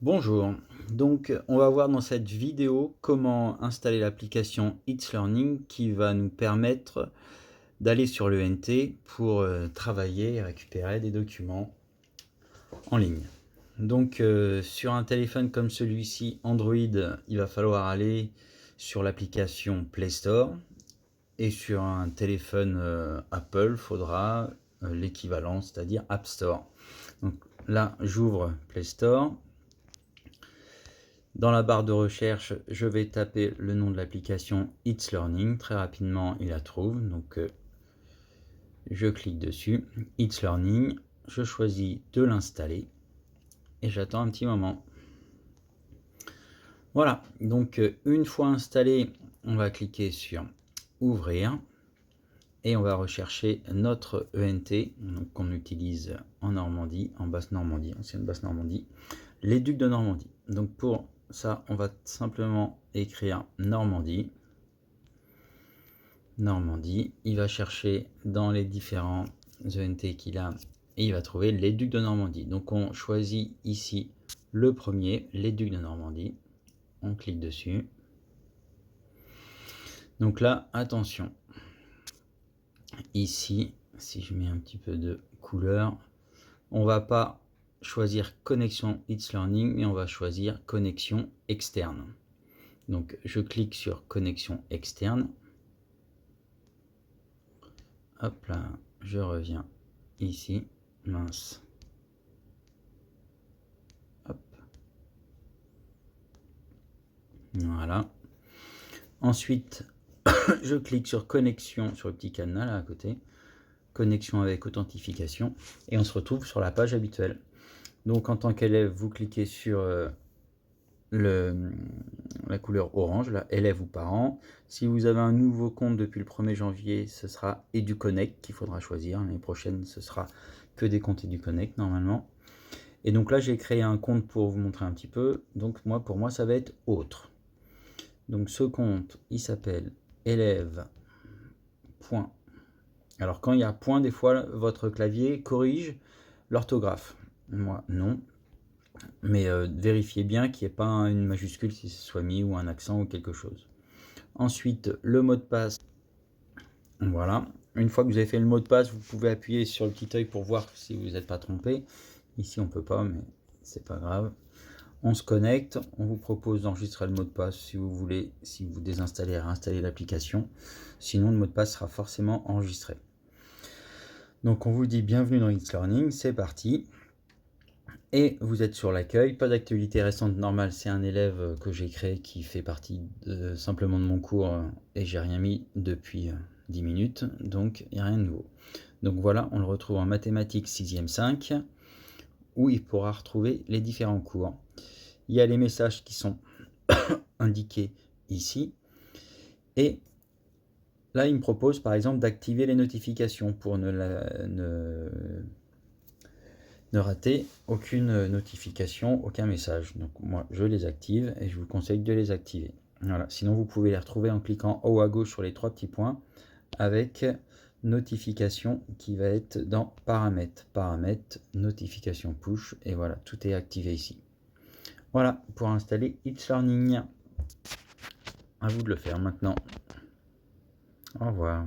Bonjour, donc on va voir dans cette vidéo comment installer l'application It's Learning qui va nous permettre d'aller sur l'ENT pour travailler et récupérer des documents en ligne. Donc sur un téléphone comme celui-ci Android, il va falloir aller sur l'application Play Store, et sur un téléphone Apple, il faudra l'équivalent, c'est-à-dire App Store. Donc là, j'ouvre Play Store. Dans la barre de recherche, je vais taper le nom de l'application It's Learning. Très rapidement, il la trouve. Donc, je clique dessus. It's Learning. Je choisis de l'installer. Et j'attends un petit moment. Voilà. Donc, une fois installé, on va cliquer sur Ouvrir. Et on va rechercher notre ENT, qu'on utilise en Normandie, en Basse-Normandie, ancienne Basse-Normandie, les Ducs de Normandie. Donc pour ça, on va simplement écrire Normandie. Normandie, il va chercher dans les différents ENT qu'il a et il va trouver les Ducs de Normandie. Donc on choisit ici le premier, les Ducs de Normandie. On clique dessus. Donc là, attention. Ici, si je mets un petit peu de couleur, on va pas choisir connexion It's Learning, mais on va choisir connexion externe. Donc je clique sur connexion externe. Hop là, je reviens ici. Mince. Hop. Voilà. Ensuite, je clique sur connexion sur le petit cadenas là à côté. Connexion avec authentification. Et on se retrouve sur la page habituelle. Donc en tant qu'élève, vous cliquez sur la couleur orange, là, élève ou parent. Si vous avez un nouveau compte depuis le 1er janvier, ce sera EduConnect qu'il faudra choisir. L'année prochaine, ce sera que des comptes EduConnect normalement. Et donc là, j'ai créé un compte pour vous montrer un petit peu. Donc pour moi, ça va être autre. Donc ce compte, il s'appelle élève. Point. Alors quand il y a point, des fois, votre clavier corrige l'orthographe. Moi, non. Mais vérifiez bien qu'il n'y ait pas une majuscule si ce soit mis ou un accent ou quelque chose. Ensuite, le mot de passe. Voilà. Une fois que vous avez fait le mot de passe, vous pouvez appuyer sur le petit œil pour voir si vous n'êtes pas trompé. Ici, on ne peut pas, mais c'est pas grave. On se connecte. On vous propose d'enregistrer le mot de passe si vous voulez, si vous désinstallez et réinstallez l'application. Sinon, le mot de passe sera forcément enregistré. Donc, on vous dit bienvenue dans It's Learning. C'est parti. Et vous êtes sur l'accueil, pas d'actualité récente normale, c'est un élève que j'ai créé qui fait partie simplement de mon cours et j'ai rien mis depuis 10 minutes, donc il n'y a rien de nouveau. Donc voilà, on le retrouve en mathématiques 6e 5, où il pourra retrouver les différents cours. Il y a les messages qui sont indiqués ici, et là il me propose par exemple d'activer les notifications pour ne rater aucune notification, aucun message. Donc moi je les active et je vous conseille de les activer. Voilà. Sinon vous pouvez les retrouver en cliquant en haut à gauche sur les trois petits points avec notification qui va être dans paramètres. Paramètres, notification push et voilà, tout est activé ici. Voilà pour installer It's Learning. À vous de le faire maintenant. Au revoir.